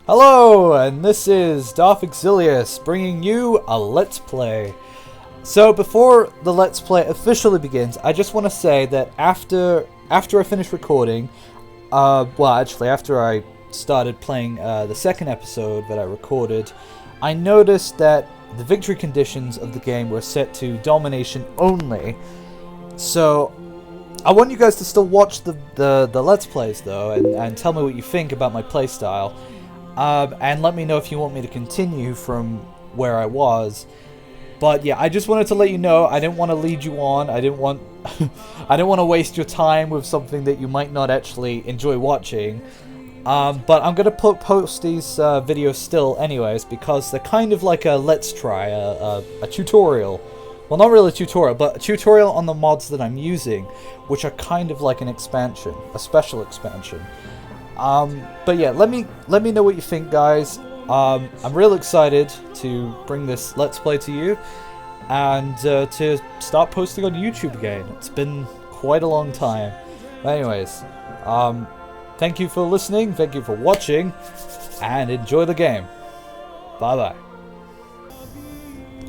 Hello, and this is Darth Exilius bringing you a Let's Play. So before the Let's Play officially begins, I just want to say that after I finish recording, after I started playing the second episode that I recorded, I noticed that the victory conditions of the game were set to domination only. So I want you guys to still watch the Let's Plays though, and tell me what you think about my playstyle. And let me know if you want me to continue from where I was. But yeah, I just wanted to let you know I didn't want to lead you on. I didn't want I didn't want to waste your time with something that you might not actually enjoy watching. But I'm gonna post these videos still anyways, because they're kind of like a let's try, a tutorial. Well, not really a tutorial, but a tutorial on the mods that I'm using, which are kind of like an expansion, a special expansion. But yeah, let me know what you think, guys. I'm real excited to bring this Let's Play to you, and to start posting on YouTube again. It's been quite a long time. But anyways, thank you for listening, thank you for watching, and enjoy the game. Bye-bye.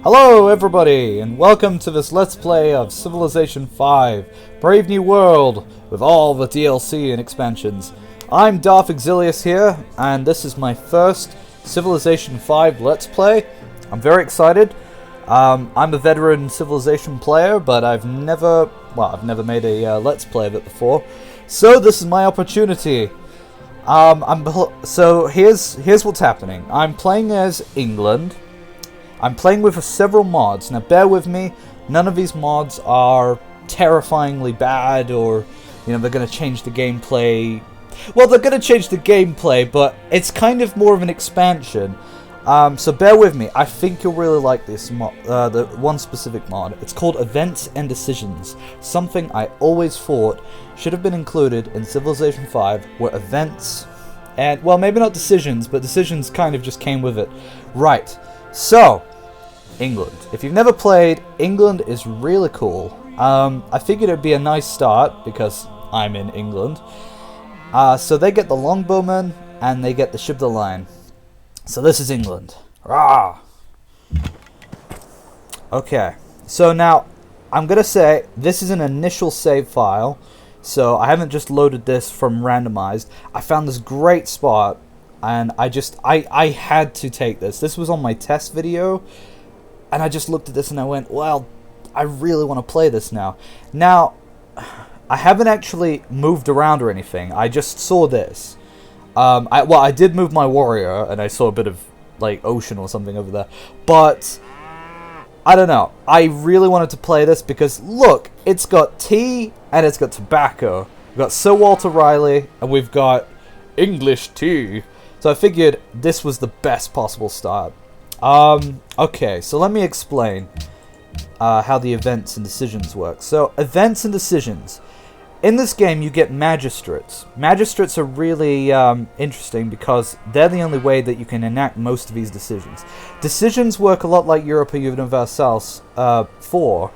Hello everybody, and welcome to this Let's Play of Civilization 5, Brave New World, with all the DLC and expansions. I'm Darth Exilius here, and this is my first Civilization 5 Let's Play. I'm very excited. I'm a veteran Civilization player, but I've never made a Let's Play of it before. So this is my opportunity. So here's what's happening. I'm playing as England. I'm playing with several mods. Now bear with me, none of these mods are terrifyingly bad, or they're going to change the gameplay. Well, they're going to change the gameplay, but it's kind of more of an expansion. So bear with me. I think you'll really like this mod, the one specific mod. It's called Events and Decisions. Something I always thought should have been included in Civilization 5 were events and, well, maybe not decisions, but decisions kind of just came with it. Right. So, England. If you've never played, England is really cool. I figured it'd be a nice start because I'm in England. So they get the longbowmen, and they get the ship of the line. So this is England. Rah! Okay, so now, I'm going to say, this is an initial save file, so I haven't just loaded this from randomized. I found this great spot, and I had to take this. This was on my test video, and I just looked at this and I went, well, I really want to play this now. Now, I haven't actually moved around or anything. I just saw this. I did move my warrior, and I saw a bit of, like, ocean or something over there. But, I don't know. I really wanted to play this because, look, it's got tea and it's got tobacco. We've got Sir Walter Riley, and we've got English tea. So I figured this was the best possible start. Okay, so let me explain how the events and decisions work. So, events and decisions. In this game, you get magistrates. Magistrates are really interesting because they're the only way that you can enact most of these decisions. Decisions work a lot like Europa Universalis 4,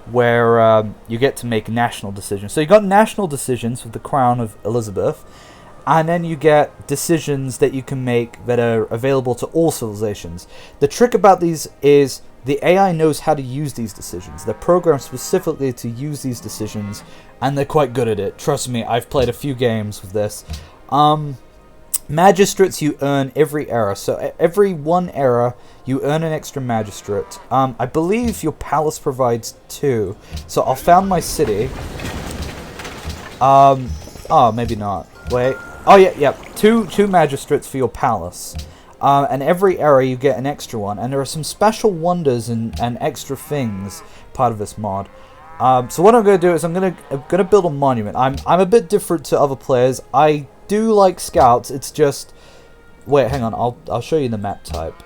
where you get to make national decisions. So you got national decisions with the Crown of Elizabeth, and then you get decisions that you can make that are available to all civilizations. The trick about these is the AI knows how to use these decisions. They're programmed specifically to use these decisions, and they're quite good at it. Trust me, I've played a few games with this. Magistrates you earn every era. So every one era, you earn an extra magistrate. I believe your palace provides 2. So I'll found my city. Oh, maybe not. Wait. Oh, yeah. Two magistrates for your palace. And every era you get an extra one, and there are some special wonders and extra things part of this mod. So what I'm going to do is I'm going to build a monument. I'm a bit different to other players. I do like scouts. It's just, wait, hang on. I'll show you the map type.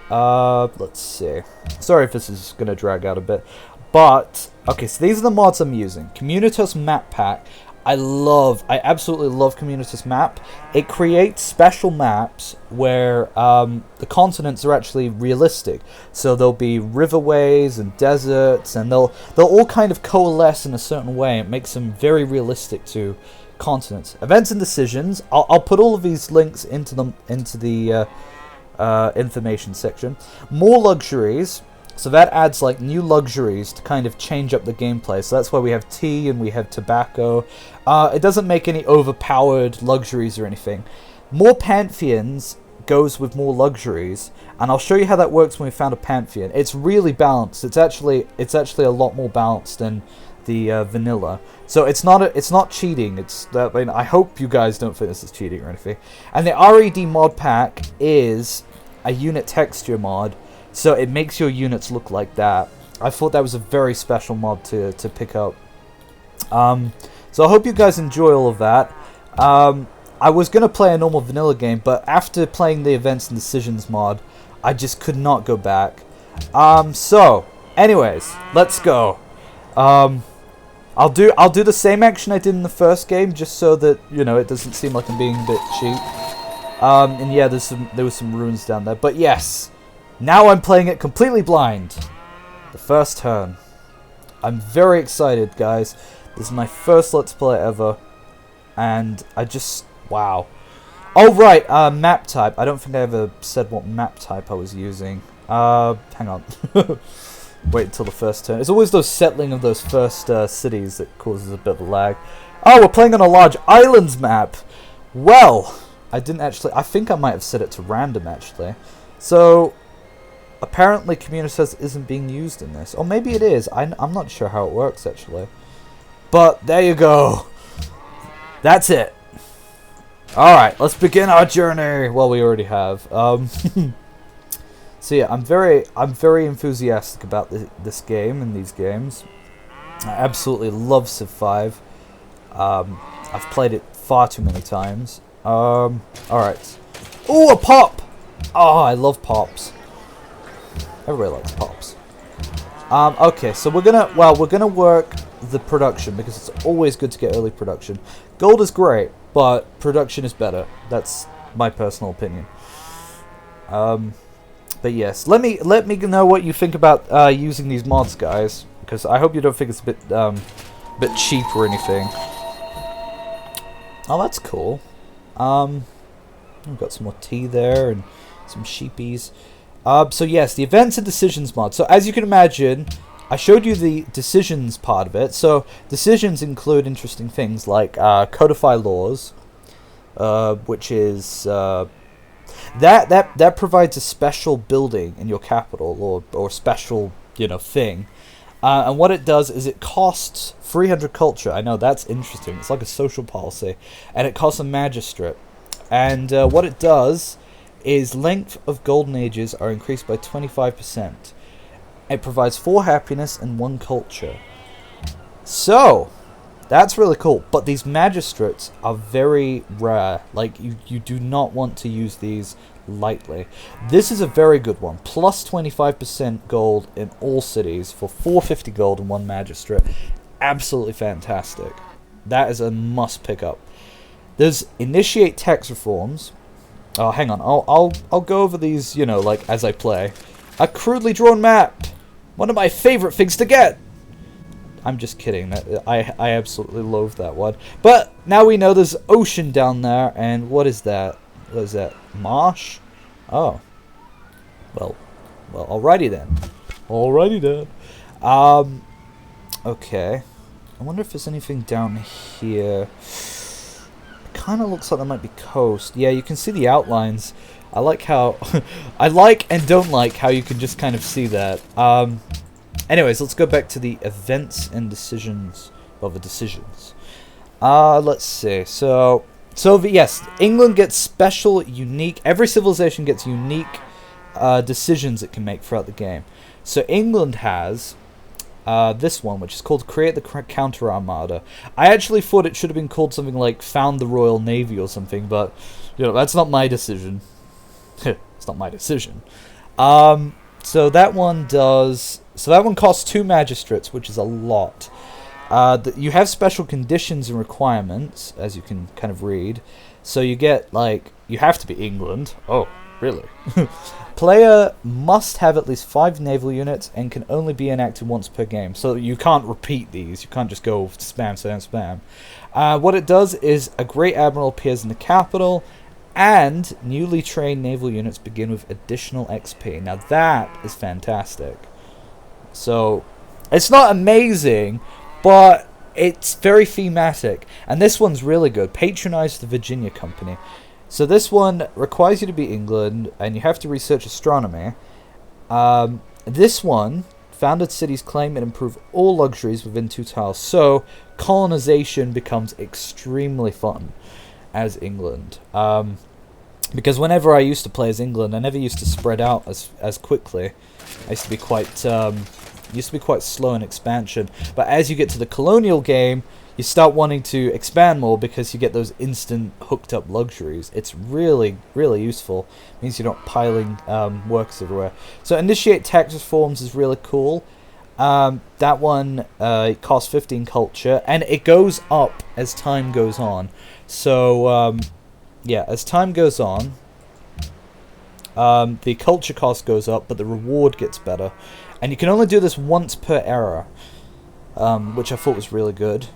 Let's see. Sorry if this is going to drag out a bit, but okay. So these are the mods I'm using. Communitas Map Pack. I absolutely love Communitas Map. It creates special maps where the continents are actually realistic. So there'll be riverways and deserts, and they'll all kind of coalesce in a certain way. It makes them very realistic to continents. Events and decisions. I'll put all of these links into the information section. More luxuries. So that adds like new luxuries to kind of change up the gameplay. So that's why we have tea and we have tobacco. It doesn't make any overpowered luxuries or anything. More pantheons goes with more luxuries, and I'll show you how that works when we found a pantheon. It's really balanced. It's actually a lot more balanced than the vanilla. So it's not cheating. I mean, I hope you guys don't think this is cheating or anything. And the RED mod pack is a unit texture mod, so it makes your units look like that. I thought that was a very special mod to pick up. So I hope you guys enjoy all of that. I was going to play a normal vanilla game, but after playing the events and decisions mod, I just could not go back. So, anyways, let's go. I'll do the same action I did in the first game, just so that, you know, it doesn't seem like I'm being a bit cheap. And yeah, there was some runes down there. But yes, now I'm playing it completely blind. The first turn. I'm very excited, guys. This is my first Let's Play ever. And I just... wow. Oh, right, map type. I don't think I ever said what map type I was using. Hang on. Wait until the first turn. It's always those settling of those first cities that causes a bit of a lag. Oh, we're playing on a large islands map. Well, I didn't actually... I think I might have set it to random, actually. So, apparently Communitas isn't being used in this. Or maybe it is. I'm not sure how it works, actually. But, there you go. That's it. Alright, let's begin our journey. Well, we already have. So yeah, I'm very enthusiastic about this game and these games. I absolutely love Civ 5. I've played it far too many times. Alright. Ooh, a pop! Oh, I love pops. Everybody likes pops. Okay, so we're gonna work the production, because it's always good to get early production. Gold is great, but production is better. That's my personal opinion. But yes, let me know what you think about using these mods, guys, because I hope you don't think it's a bit cheap or anything. Oh, that's cool. We've got some more tea there and some sheepies. So yes, the events and decisions mod. So as you can imagine, I showed you the decisions part of it. So decisions include interesting things like codify laws, which is that provides a special building in your capital or special, you know, thing. And what it does is it costs 300 culture. I know, that's interesting. It's like a social policy, and it costs a magistrate. And what it does is length of golden ages are increased by 25%. It provides 4 happiness and 1 culture. So, that's really cool. But these magistrates are very rare. Like, you do not want to use these lightly. This is a very good one. Plus 25% gold in all cities for 450 gold and 1 magistrate. Absolutely fantastic. That is a must pick up. There's initiate tax reforms. Oh, hang on. I'll go over these, you know, like as I play. A crudely drawn map. One of my favorite things to get. I'm just kidding. I absolutely loathe that one. But now we know there's ocean down there, and what is that? What is that? Marsh? Oh. Well, alrighty then. Alrighty then. Okay. I wonder if there's anything down here. Kind of looks like there might be coast. Yeah, you can see the outlines. I like how I like and don't like how you can just kind of see that. Anyways, let's go back to the events and decisions. Well, the decisions. Let's see. So yes, England gets special, unique. Every civilization gets unique decisions it can make throughout the game. So England has this one, which is called Create the Counter Armada. I actually thought it should have been called something like Found the Royal Navy or something, but you know, that's not my decision. It's not my decision. So that one does. So that one costs 2 magistrates, which is a lot. You have special conditions and requirements, as you can kind of read. So you get, like, you have to be England. Oh, Really. Player must have at least 5 naval units and can only be enacted once per game. So you can't repeat these. You can't just go spam, spam, spam. What it does is a Great Admiral appears in the capital, and newly trained naval units begin with additional XP. Now that is fantastic. So it's not amazing, but it's very thematic. And this one's really good. Patronize the Virginia Company. So this one requires you to be England, and you have to research astronomy. This one, founded cities claim and improve all luxuries within 2 tiles. So colonization becomes extremely fun as England. Because whenever I used to play as England, I never used to spread out as quickly. I used to be quite slow in expansion. But as you get to the colonial game, you start wanting to expand more because you get those instant hooked up luxuries. It's really, really useful. It means you're not piling workers everywhere. So initiate tax reforms is really cool. That one costs 15 culture, and it goes up as time goes on. So yeah, as time goes on, the culture cost goes up, but the reward gets better. And you can only do this once per era, which I thought was really good,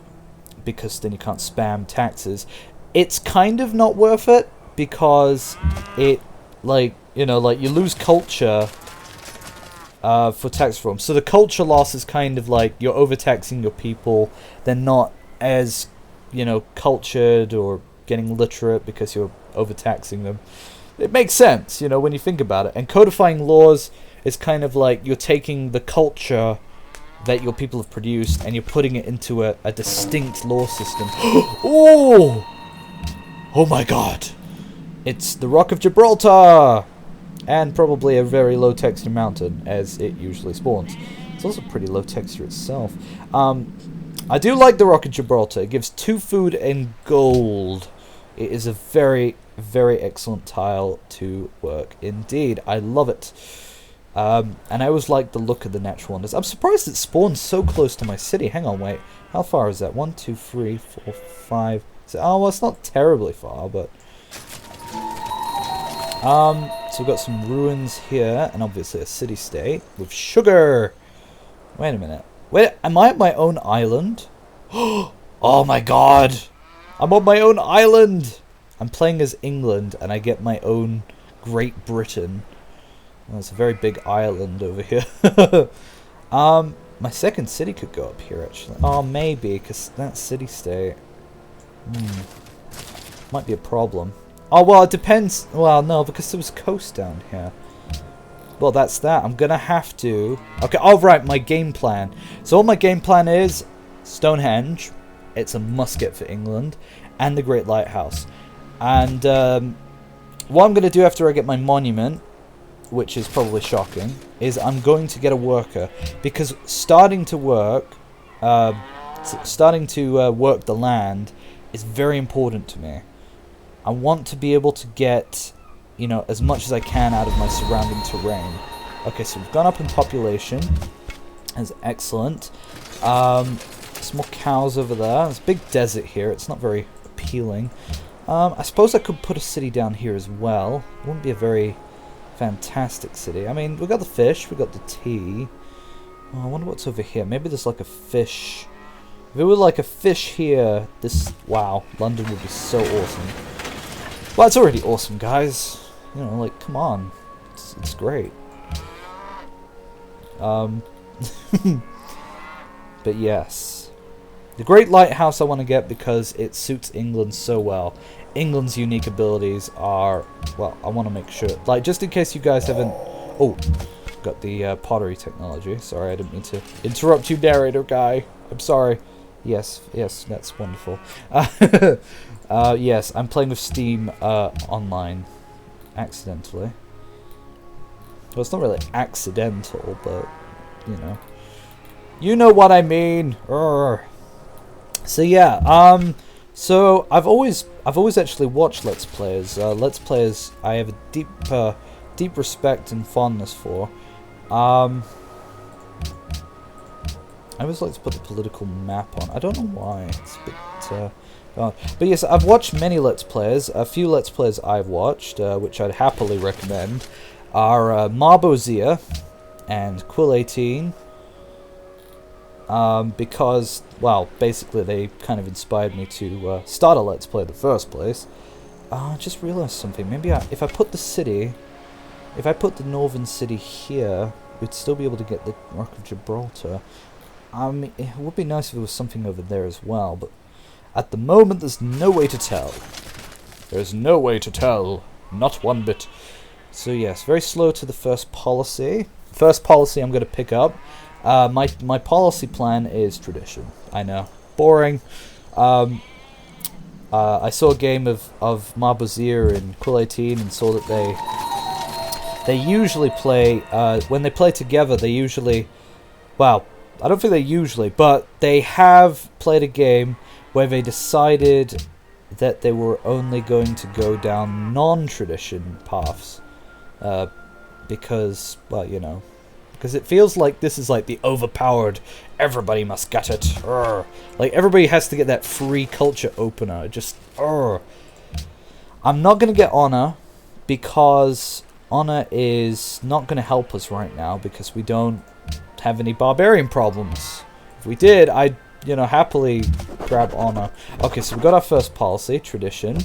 because then you can't spam taxes. It's kind of not worth it, because it, you lose culture for tax reform. So the culture loss is kind of like you're overtaxing your people. They're not as, cultured or getting literate because you're overtaxing them. It makes sense, when you think about it. And codifying laws is kind of like you're taking the culture that your people have produced and you're putting it into a distinct law system. Oh my god! It's the Rock of Gibraltar! And probably a very low texture mountain, as it usually spawns. It's also pretty low texture itself. I do like the Rock of Gibraltar. It gives 2 food and gold. It is a very, very excellent tile to work indeed. I love it. And I always like the look of the natural wonders. I'm surprised it spawns so close to my city. Hang on, wait. How far is that? 1, 2, 3, 4, 5. Oh, well, it's not terribly far, but... So we've got some ruins here, and obviously a city-state with sugar. Wait a minute. Wait, am I at my own island? Oh my god! I'm on my own island! I'm playing as England, and I get my own Great Britain. Well, it's a very big island over here. My second city could go up here, actually. Oh, maybe, because that's city-state. Might be a problem. Oh, well, it depends. Well, no, because there was coast down here. Well, that's that. I'm going to have to... Okay, oh, right, my game plan. So what my game plan is, Stonehenge. It's a must-get for England. And the Great Lighthouse. And what I'm going to do after I get my monument, which is probably shocking, is I'm going to get a worker. Because starting to work the land is very important to me. I want to be able to get, as much as I can out of my surrounding terrain. Okay, so we've gone up in population. That's excellent. Some more cows over there. There's a big desert here. It's not very appealing. I suppose I could put a city down here as well. It wouldn't be a very fantastic city. I mean, we've got the fish. We've got the tea. Oh, I wonder what's over here. Maybe there's like a fish. If it were like a fish here, wow, London would be so awesome. Well, it's already awesome, guys. Come on. It's great. But yes. The Great Lighthouse I want to get because it suits England so well. England's unique abilities are... Well, I want to make sure... just in case you guys haven't... Oh, got the pottery technology. Sorry, I didn't mean to interrupt you, narrator guy. I'm sorry. Yes, that's wonderful. Yes, I'm playing with Steam online, accidentally. Well, it's not really accidental, but you know what I mean. Urgh. So yeah, so I've always actually watched Let's Players. Let's Players, I have a deep respect and fondness for. I always like to put the political map on. I don't know why. It's a God. But yes, I've watched many Let's Plays. A few Let's Plays I've watched, which I'd happily recommend, are Marbozia and Quill18. Because, well, basically they kind of inspired me to start a Let's Play in the first place. I just realized something. Maybe if I put the city, if I put the northern city here, we'd still be able to get the Rock of Gibraltar. It would be nice if there was something over there as well, but at the moment there's no way to tell. There's no way to tell. Not one bit. So yes, very slow to the first policy. First policy I'm going to pick up. My policy plan is tradition. I know. Boring. I saw a game of Marbozia and Quill18 and saw that they usually play, when they play together, they usually, well, I don't think they usually, but they have played a game where they decided that they were only going to go down non-tradition paths, because, well, you know, because it feels like this is like the overpowered, everybody must get it, like everybody has to get that free culture opener, just, I'm not going to get honor, because honor is not going to help us right now, because we don't have any barbarian problems. If we did, I'd, you know, happily grab honor. Okay, so we got our first policy, tradition.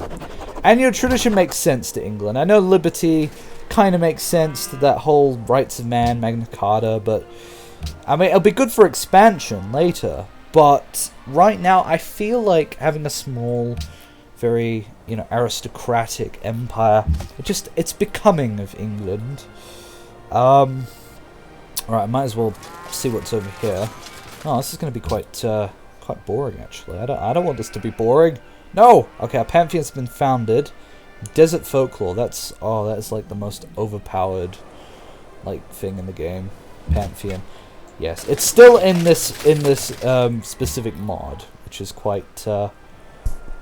And, you know, tradition makes sense to England. I know liberty kind of makes sense to that whole rights of man, Magna Carta, but, I mean, it'll be good for expansion later. But right now, I feel like having a small, very, you know, aristocratic empire, it's becoming of England. Alright, I might as well see what's over here. Oh, this is going to be quite boring, actually. I don't want this to be boring. No! Okay, our pantheon's been founded. Desert folklore, that's like the most overpowered, like, thing in the game. Pantheon. Yes, it's still in this specific mod, which is quite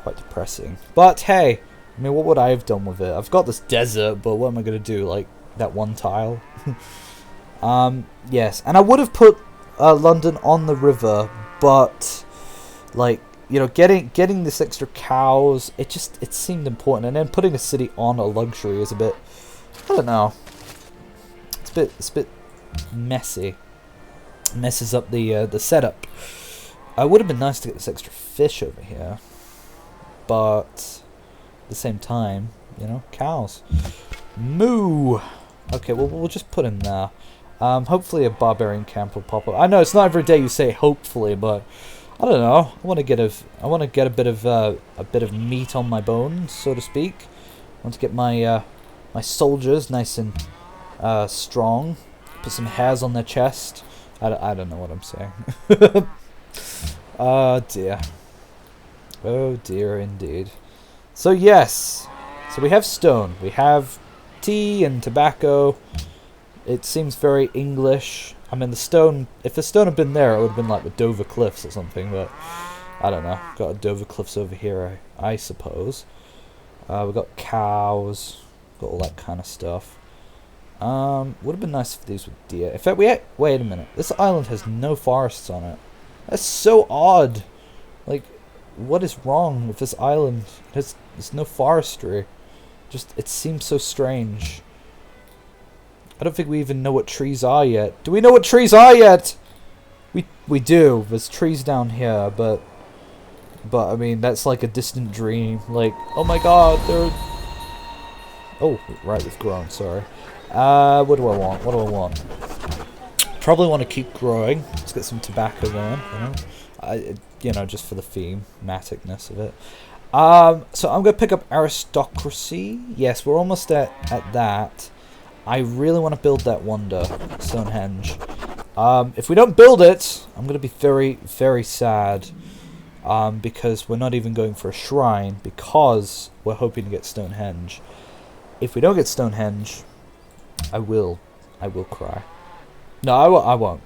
depressing. But hey, I mean, what would I have done with it? I've got this desert, but what am I going to do? Like, that one tile? Yes, and I would have put London on the river, but, like, you know, getting this extra cows, it seemed important, and then putting a city on a luxury is a bit, I don't know, it's a bit messy. Messes up the setup. It would have been nice to get this extra fish over here, but at the same time, you know, cows. Moo. Okay, well we'll just put him there. Hopefully a barbarian camp will pop up. I know it's not every day you say hopefully, but I don't know. I want to get a bit of meat on my bones, so to speak. I want to get my my soldiers nice and strong. Put some hairs on their chest. I don't know what I'm saying. Oh dear. Oh dear indeed. So yes. So we have stone. We have tea and tobacco. It seems very English. I mean, the stone, if the stone had been there, it would have been like the Dover Cliffs or something, but I don't know. Got a Dover Cliffs over here, I suppose. We've got cows, got all that kind of stuff. Would have been nice if these were deer. In fact, wait a minute. This island has no forests on it. That's so odd. Like, what is wrong with this island? There's no forestry. Just, it seems so strange. I don't think we even know what trees are yet. Do we know what trees are yet? We do. There's trees down here, but I mean, that's like a distant dream. Like, oh my god, they're... Oh, right, we've grown, sorry. What do I want? What do I want? Probably want to keep growing. Let's get some tobacco going, you know, just for the thematicness of it. So I'm going to pick up aristocracy. Yes, we're almost at that. I really want to build that wonder, Stonehenge. If we don't build it, I'm going to be very, very sad. Because we're not even going for a shrine, because we're hoping to get Stonehenge. If we don't get Stonehenge, I will cry. No, I won't.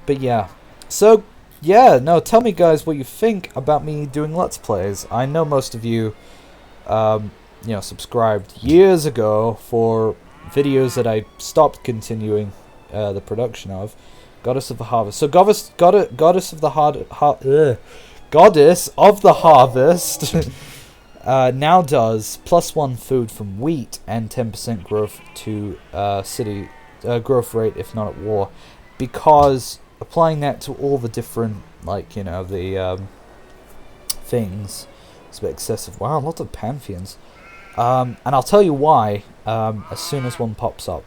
But yeah. So, yeah, no, tell me guys what you think about me doing Let's Plays. I know most of you, you know, subscribed years ago for videos that I stopped continuing the production of. Goddess of the Harvest. So Goddess of the goddess of the harvest, now does +1 food from wheat and 10% growth to city growth rate if not at war, because applying that to all the different, like, you know, the things, it's a bit excessive. Wow, lots of pantheons. And I'll tell you why as soon as one pops up.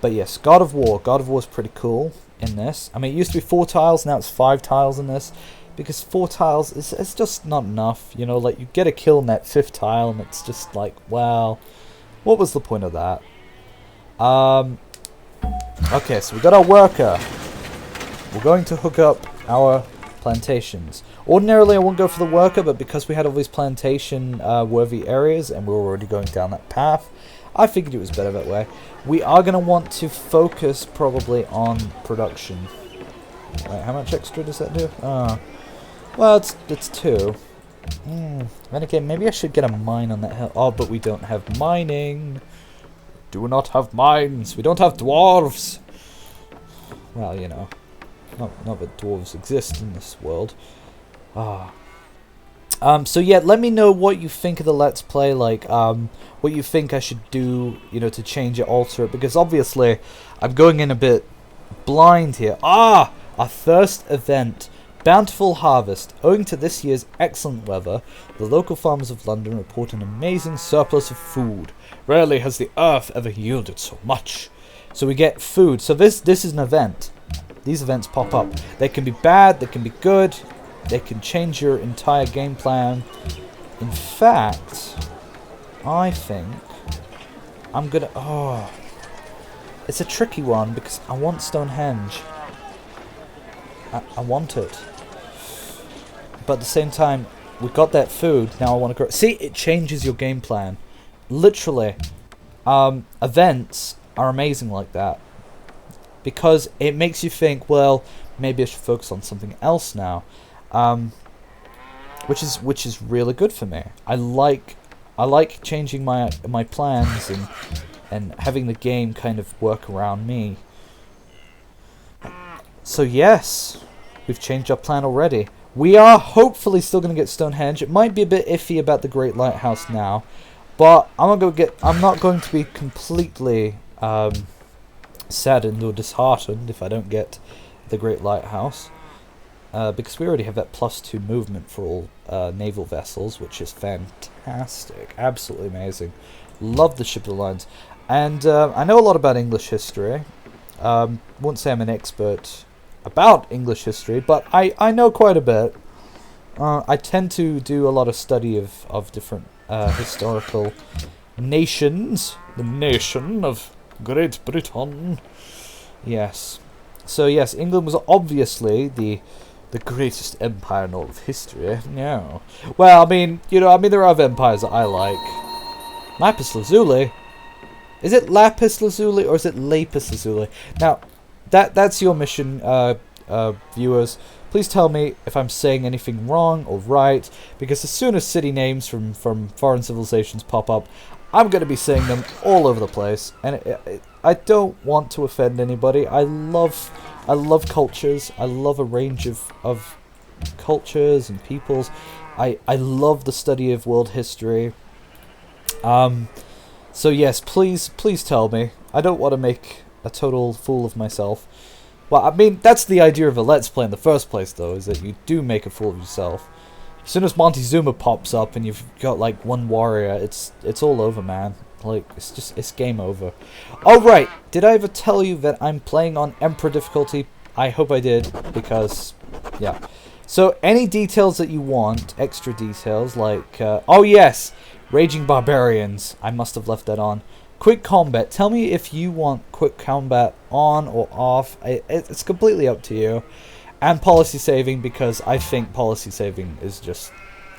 But yes, God of War. God of War is pretty cool in this. I mean, it used to be 4 tiles, now it's 5 tiles in this. Because 4 tiles, it's just not enough. You know, like, you get a kill in that 5th tile, and it's just like, well, what was the point of that? Okay, so we got our worker. We're going to hook up our plantations. Ordinarily, I wouldn't go for the worker, but because we had all these plantation-worthy areas, and we were already going down that path, I figured it was better that way. We are going to want to focus probably on production. Wait, how much extra does that do? Well, it's 2. Then again, maybe I should get a mine on that hill. Oh, but we don't have mining. Do not have mines. We don't have dwarves. Well, you know, not that dwarves exist in this world. So yeah, let me know what you think of the Let's Play, like, what you think I should do, you know, to change it, alter it, because obviously I'm going in a bit blind here. A thirst event. Bountiful harvest. Owing to this year's excellent weather, the local farmers of London report an amazing surplus of food. Rarely has the earth ever yielded so much. So we get food. So this is an event. These events pop up. They can be bad, they can be good, they can change your entire game plan. In fact, I think I'm gonna... Oh, it's a tricky one because I want Stonehenge. I want it. But at the same time, we got that food, now I want to grow. See, it changes your game plan. Literally, events are amazing like that. Because it makes you think, well, maybe I should focus on something else now. Which is really good for me. I like changing my plans and having the game kind of work around me. So yes, we've changed our plan already. We are hopefully still going to get Stonehenge. It might be a bit iffy about the Great Lighthouse now, but I'm not going to be completely saddened or disheartened if I don't get the Great Lighthouse, because we already have that +2 movement for all naval vessels, which is fantastic, absolutely amazing. Love the Ship of the Lines, and I know a lot about English history. Wouldn't say I'm an expert about English history, but I know quite a bit. I tend to do a lot of study of different historical nations. The nation of Great Britain. Yes. So yes, England was obviously the greatest empire in all of history. No. Well, I mean, you know, there are other empires that I like. Lapis Lazuli. Is it Lapis Lazuli or is it Lapis Lazuli? Now, that's your mission, viewers. Please tell me if I'm saying anything wrong or right, because as soon as city names from foreign civilizations pop up, I'm going to be saying them all over the place, and I don't want to offend anybody. I love cultures. I love a range of cultures and peoples. I love the study of world history. So yes, please tell me. I don't want to make a total fool of myself. Well, I mean, that's the idea of a Let's Play in the first place, though, is that you do make a fool of yourself. As soon as Montezuma pops up and you've got, like, one warrior, it's all over, man. Like, it's game over. Oh, right! Did I ever tell you that I'm playing on Emperor difficulty? I hope I did, because, yeah. So, any details that you want, extra details, like, oh yes! Raging Barbarians. I must have left that on. Quick combat. Tell me if you want quick combat on or off. It's completely up to you. And policy saving, because I think policy saving is just...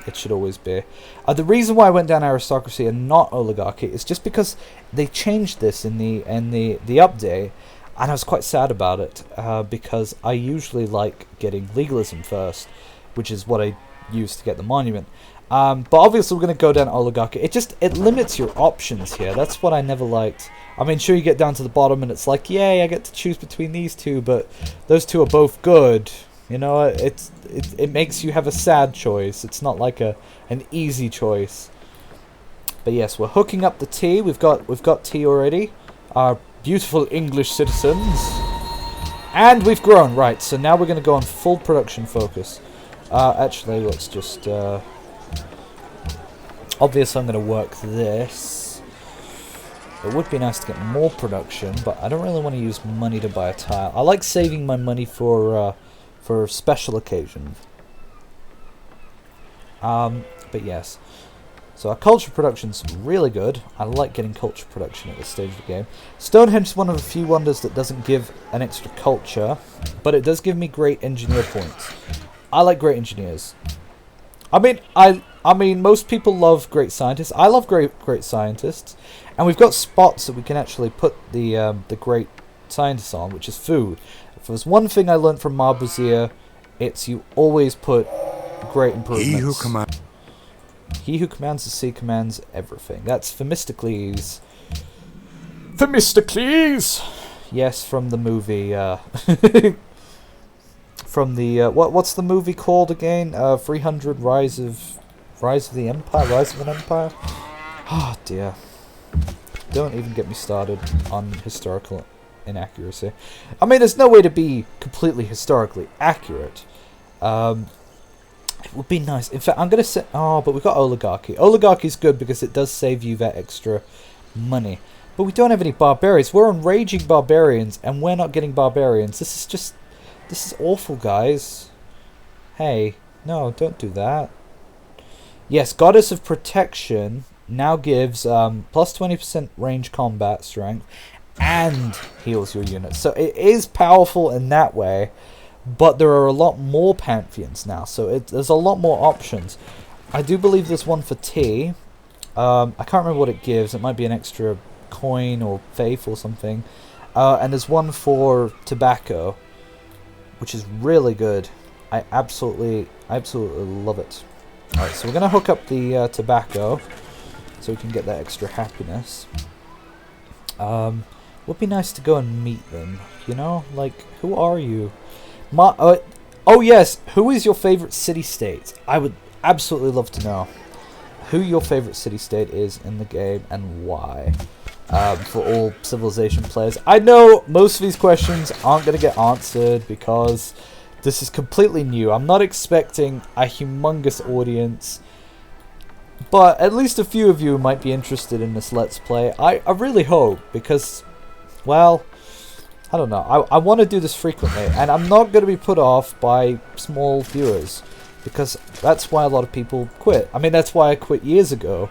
it should always be. The reason why I went down aristocracy and not oligarchy is just because they changed this in the update, and I was quite sad about it, because I usually like getting legalism first, which is what I use to get the monument. But obviously we're going to go down oligarchy. It limits your options here. That's what I never liked. I mean, sure, you get down to the bottom and it's like, yay, I get to choose between these two, but those two are both good. You know, it makes you have a sad choice. It's not like an easy choice. But yes, we're hooking up the tea. We've got tea already. Our beautiful English citizens. And we've grown. Right, so now we're going to go on full production focus. Actually, let's just... obviously, I'm going to work this. It would be nice to get more production, but I don't really want to use money to buy a tile. I like saving my money for special occasions. But yes. So our culture production's really good. I like getting culture production at this stage of the game. Stonehenge is one of the few wonders that doesn't give an extra culture, but it does give me great engineer points. I like great engineers. I mean, most people love great scientists. I love great scientists, and we've got spots that we can actually put the great scientists on, which is food. If there's one thing I learned from Marbusier, it's you always put great improvements. He who commands the sea commands everything. That's Themistocles. Themistocles! Yes, from the movie, from the, what's the movie called again? 300 Rise of the Empire? Rise of an Empire? Oh, dear. Don't even get me started on historical inaccuracy. I mean, there's no way to be completely historically accurate. It would be nice. In fact, I'm going to say... Oh, but we've got oligarchy. Oligarchy's good because it does save you that extra money. But we don't have any barbarians. We're on raging barbarians, and we're not getting barbarians. This is just... This is awful, guys. Hey, no, don't do that. Yes, Goddess of Protection now gives plus 20% range combat strength and heals your units. So it is powerful in that way. But there are a lot more pantheons now, so there's a lot more options. I do believe there's one for tea. I can't remember what it gives. It might be an extra coin or faith or something. And there's one for tobacco, which is really good. I absolutely love it. Alright, so we're going to hook up the tobacco so we can get that extra happiness. Would be nice to go and meet them, you know? Like, who are you? Oh yes, who is your favorite city-state? I would absolutely love to know who your favorite city-state is in the game and why. For all Civilization players. I know most of these questions aren't going to get answered because this is completely new. I'm not expecting a humongous audience, but at least a few of you might be interested in this Let's Play. I really hope, because, well... I don't know. I want to do this frequently, and I'm not going to be put off by small viewers, because that's why a lot of people quit. I mean, that's why I quit years ago,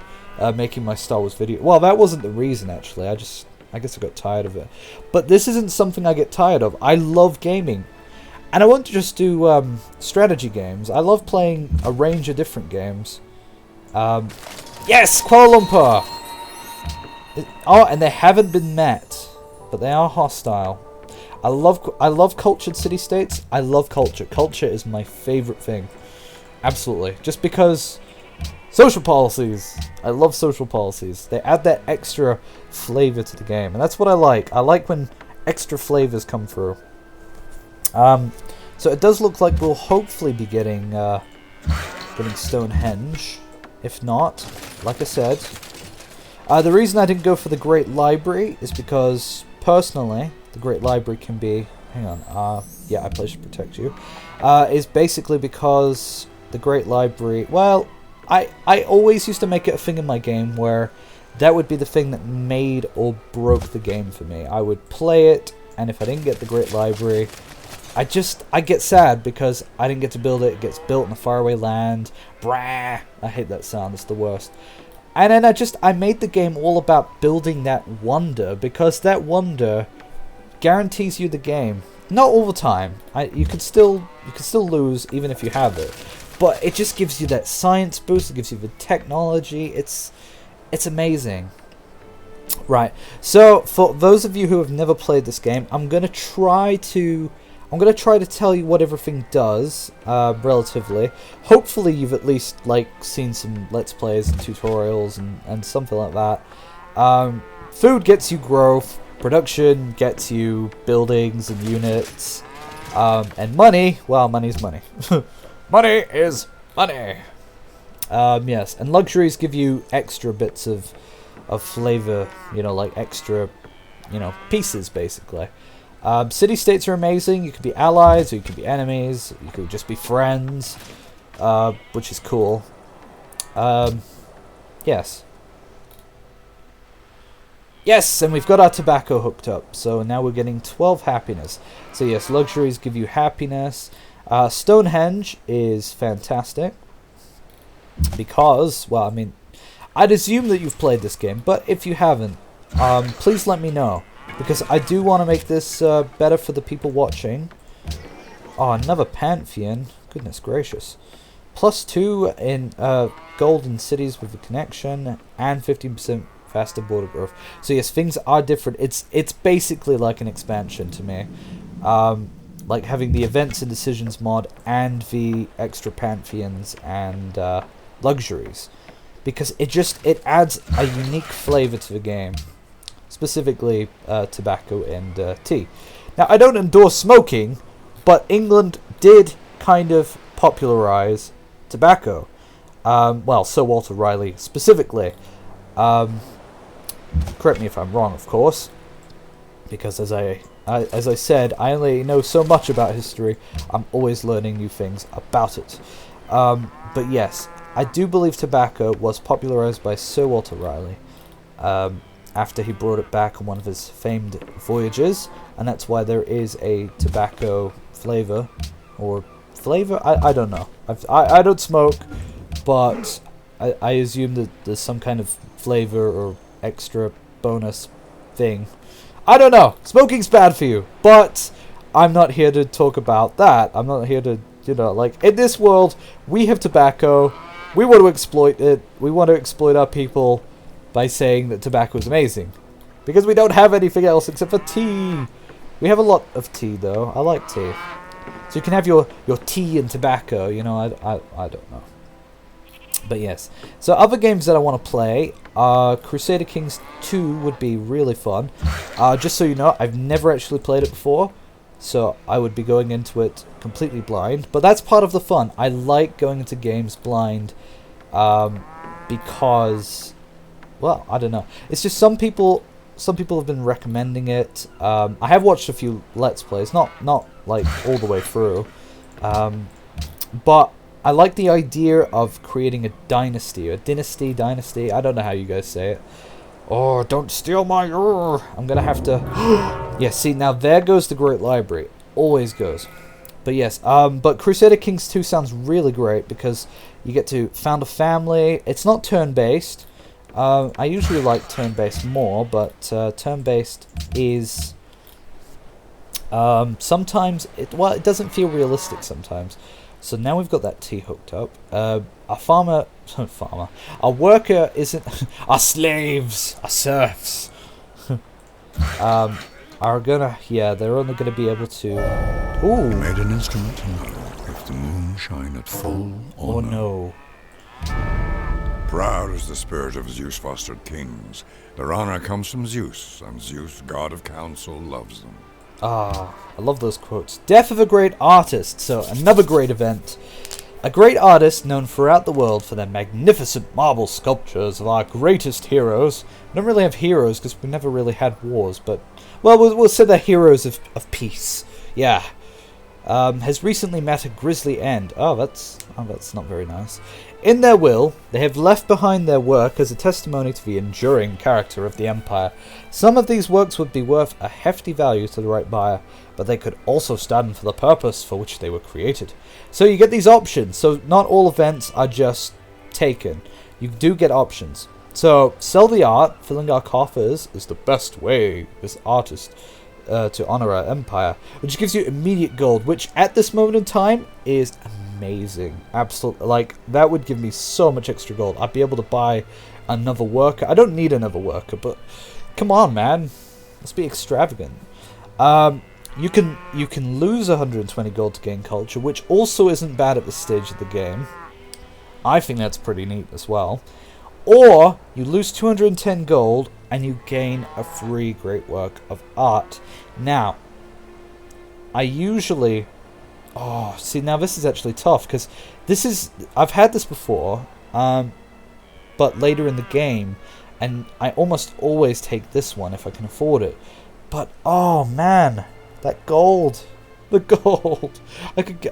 making my Star Wars video. Well, that wasn't the reason, actually. I guess I got tired of it. But this isn't something I get tired of. I love gaming. And I won't just do strategy games. I love playing a range of different games. Yes! Kuala Lumpur! Oh, and they haven't been met, but they are hostile. I love cultured city-states. I love culture. Culture is my favorite thing. Absolutely. Just because social policies. I love social policies. They add that extra flavor to the game. And that's what I like. I like when extra flavors come through. So it does look like we'll hopefully be getting Stonehenge. If not, like I said, the reason I didn't go for the Great Library is because, personally, the Great Library can be... Hang on. Yeah, I probably should protect you. Is basically because the Great Library... Well, I always used to make it a thing in my game where that would be the thing that made or broke the game for me. I would play it, and if I didn't get the Great Library, I get sad because I didn't get to build it. It gets built in a faraway land. Brah! I hate that sound. It's the worst. And then I made the game all about building that wonder, because that wonder guarantees you the game. Not all the time. You can still lose even if you have it. But it just gives you that science boost. It gives you the technology. It's amazing. Right. So for those of you who have never played this game, I'm gonna try to tell you what everything does, relatively. Hopefully you've at least seen some Let's Plays and tutorials and something like that. Food gets you growth, production gets you buildings and units, And money, well, money's money. Money is money. Yes, and luxuries give you extra bits of flavor, you know, like extra, you know, pieces, basically. City-states are amazing. You could be allies, or you could be enemies, you could just be friends, which is cool. Yes. Yes, and we've got our tobacco hooked up, so now we're getting 12 happiness. So yes, luxuries give you happiness. Stonehenge is fantastic, because, well, I mean, I'd assume that you've played this game, but if you haven't, please let me know, because I do want to make this better for the people watching. Oh, another Pantheon. Goodness gracious. +2 in golden cities with a connection, and 15% faster border growth. So yes, things are different. It's basically like an expansion to me. Like having the events and decisions mod and the extra Pantheons and luxuries. Because it adds a unique flavor to the game. Specifically tobacco and tea. Now, I don't endorse smoking, but England did kind of popularize tobacco. Well, Sir Walter Raleigh specifically. Correct me if I'm wrong, of course, because as I said, I only know so much about history. I'm always learning new things about it. But yes, I do believe tobacco was popularized by Sir Walter Raleigh after he brought it back on one of his famed voyages, and that's why there is a tobacco flavor, or flavor? I don't know. I don't smoke, but I assume that there's some kind of flavor or extra bonus thing. I don't know. Smoking's bad for you, but I'm not here to talk about that. I'm not here to, you know, like, in this world, we have tobacco. We want to exploit it. We want to exploit our people by saying that tobacco is amazing. Because we don't have anything else except for tea. We have a lot of tea, though. I like tea. So you can have your tea and tobacco, you know, I don't know. But yes. So other games that I want to play, Crusader Kings 2 would be really fun. Just so you know, I've never actually played it before, so I would be going into it completely blind. But that's part of the fun. I like going into games blind, because, well, I don't know. It's just some people have been recommending it. I have watched a few Let's Plays, not like all the way through, but I like the idea of creating a dynasty, dynasty. I don't know how you guys say it. Oh, don't steal my... I'm gonna have to... Yeah, see, now there goes the Great Library. Always goes. But yes, but Crusader Kings 2 sounds really great because you get to found a family. It's not turn-based. I usually like turn-based more, but turn-based is... sometimes... it doesn't feel realistic sometimes. So now we've got that tea hooked up. Our worker isn't... Our slaves! Our serfs! Are gonna... Yeah, they're only gonna be able to... Ooh! I made an instrument to know if the moon shine at full or no. Proud is the spirit of Zeus-fostered kings. Their honor comes from Zeus, and Zeus, god of counsel, loves them. Ah, I love those quotes. Death of a great artist. So, another great event. A great artist known throughout the world for their magnificent marble sculptures of our greatest heroes. We don't really have heroes because we never really had wars, but... Well, we'll say they're heroes of peace. Yeah. Has recently met a grisly end. Oh, that's not very nice. In their will, they have left behind their work as a testimony to the enduring character of the Empire. Some of these works would be worth a hefty value to the right buyer, but they could also stand for the purpose for which they were created. So you get these options. So not all events are just taken. You do get options. So sell the art, filling our coffers is the best way this artist to honor our empire, which gives you immediate gold, which at this moment in time is amazing. Absolutely, like, that would give me so much extra gold. I'd be able to buy another worker. I don't need another worker, but come on, man, let's be extravagant. You can lose 120 gold to gain culture, which also isn't bad at this stage of the game. I think that's pretty neat as well. Or you lose 210 gold and you gain a free great work of art. Now, I usually... Oh, see, now this is actually tough, because this is... I've had this before, but later in the game, and I almost always take this one if I can afford it. But, oh man, that gold. The gold.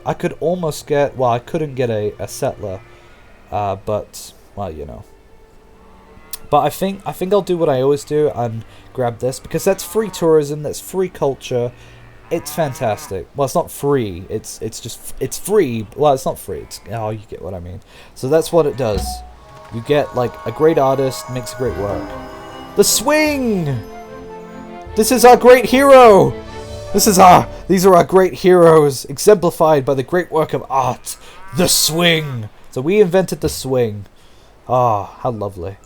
I could almost get... Well, I couldn't get a settler, but, well, you know. But I think I'll do what I always do and grab this, because that's free tourism, that's free culture. It's fantastic. Well, it's not free. It's just it's free. Well, it's not free. It's, oh, you get what I mean. So that's what it does. You get like a great artist makes a great work. The swing. This is our great hero. These are our great heroes, exemplified by the great work of art, the swing. So we invented the swing. Ah, how lovely.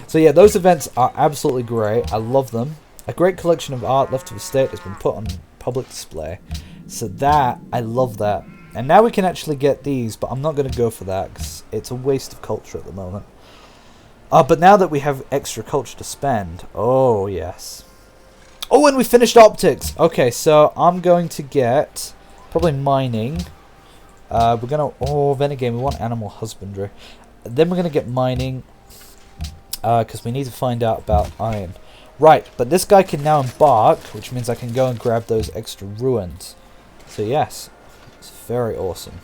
So yeah, those events are absolutely great. I love them. A great collection of art left to the state has been put on public display. So that, I love that. And now we can actually get these, but I'm not going to go for that because it's a waste of culture at the moment. But now that we have extra culture to spend, oh yes. Oh, and we finished optics. Okay, so I'm going to get probably mining. We're going to, then again, we want animal husbandry. Then we're going to get mining. Because we need to find out about iron. Right, but this guy can now embark, which means I can go and grab those extra ruins. So yes, it's very awesome.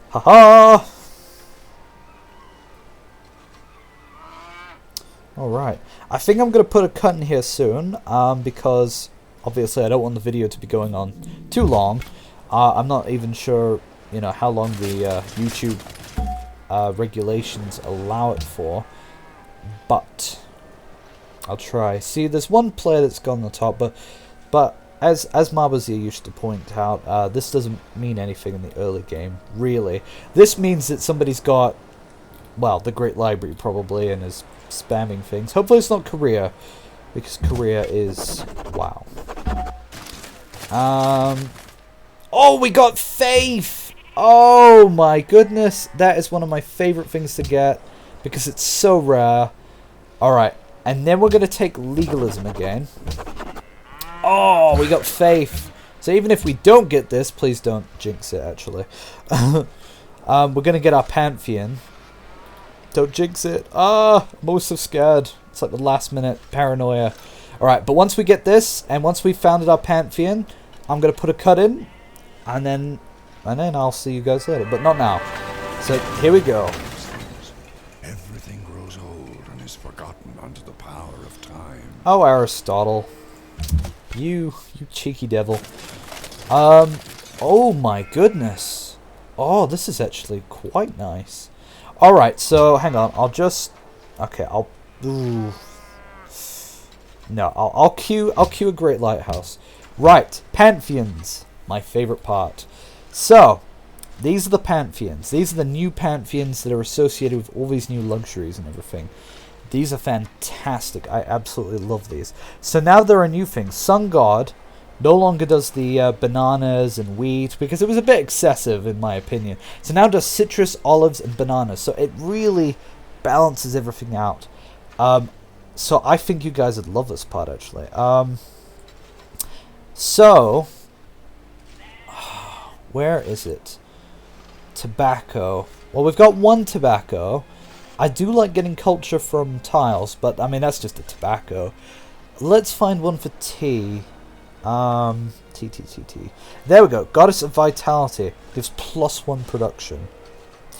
Haha! Alright, I think I'm going to put a cut in here soon, because obviously I don't want the video to be going on too long. I'm not even sure, you know, how long the YouTube regulations allow it for, but I'll try. See, there's one player that's gone on the top, but as Marbazia used to point out, this doesn't mean anything in the early game, really. This means that somebody's got, well, the Great Library probably, and is spamming things. Hopefully it's not Korea, because Korea is, wow. Oh, we got Faith! Oh my goodness, that is one of my favorite things to get because it's so rare. Alright, and then we're going to take legalism again. Oh, we got faith. So even if we don't get this, please don't jinx it actually. We're going to get our pantheon. Don't jinx it. I'm always so scared. It's like the last minute paranoia. Alright, but once we get this, and once we've founded our pantheon, I'm going to put a cut in, and then I'll see you guys later, but not now. So here we go. Everything grows old and is forgotten under the power of time. Oh, Aristotle, you cheeky devil. Oh my goodness. Oh, this is actually quite nice. All right, so hang on. I'll queue a great lighthouse. Right, pantheons, my favorite part. So, these are the pantheons. These are the new pantheons that are associated with all these new luxuries and everything. These are fantastic. I absolutely love these. So now there are new things. Sun God no longer does the bananas and wheat, because it was a bit excessive in my opinion. So now does citrus, olives, and bananas. So it really balances everything out. So I think you guys would love this part actually. So... where is it? Tobacco. Well, we've got one tobacco. I do like getting culture from tiles, but I mean that's just a tobacco. Let's find one for tea. T. There we go. Goddess of Vitality gives +1 production.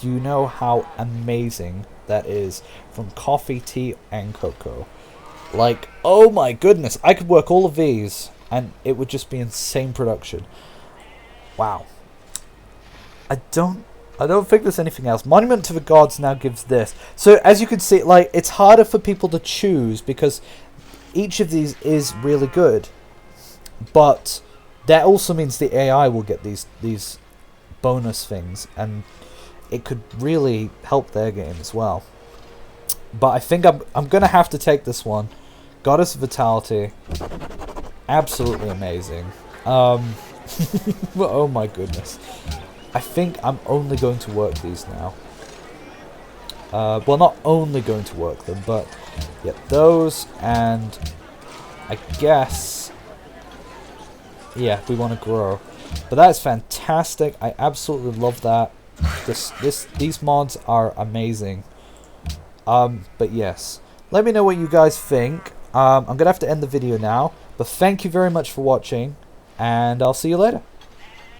Do you know how amazing that is from coffee, tea, and cocoa? Like, oh my goodness, I could work all of these, and it would just be insane production. Wow. I don't think there's anything else. Monument to the Gods now gives this. So as you can see, like, it's harder for people to choose because each of these is really good. But that also means the AI will get these bonus things, and it could really help their game as well. But I think I'm gonna have to take this one. Goddess of Vitality. Absolutely amazing. Oh my goodness. I think I'm only going to work these now. Well, not only going to work them, but yeah, those, and I guess Yeah, we want to grow. But that is fantastic. I absolutely love that. These mods are amazing. But yes, let me know what you guys think. I'm gonna have to end the video now. But thank you very much for watching, and I'll see you later.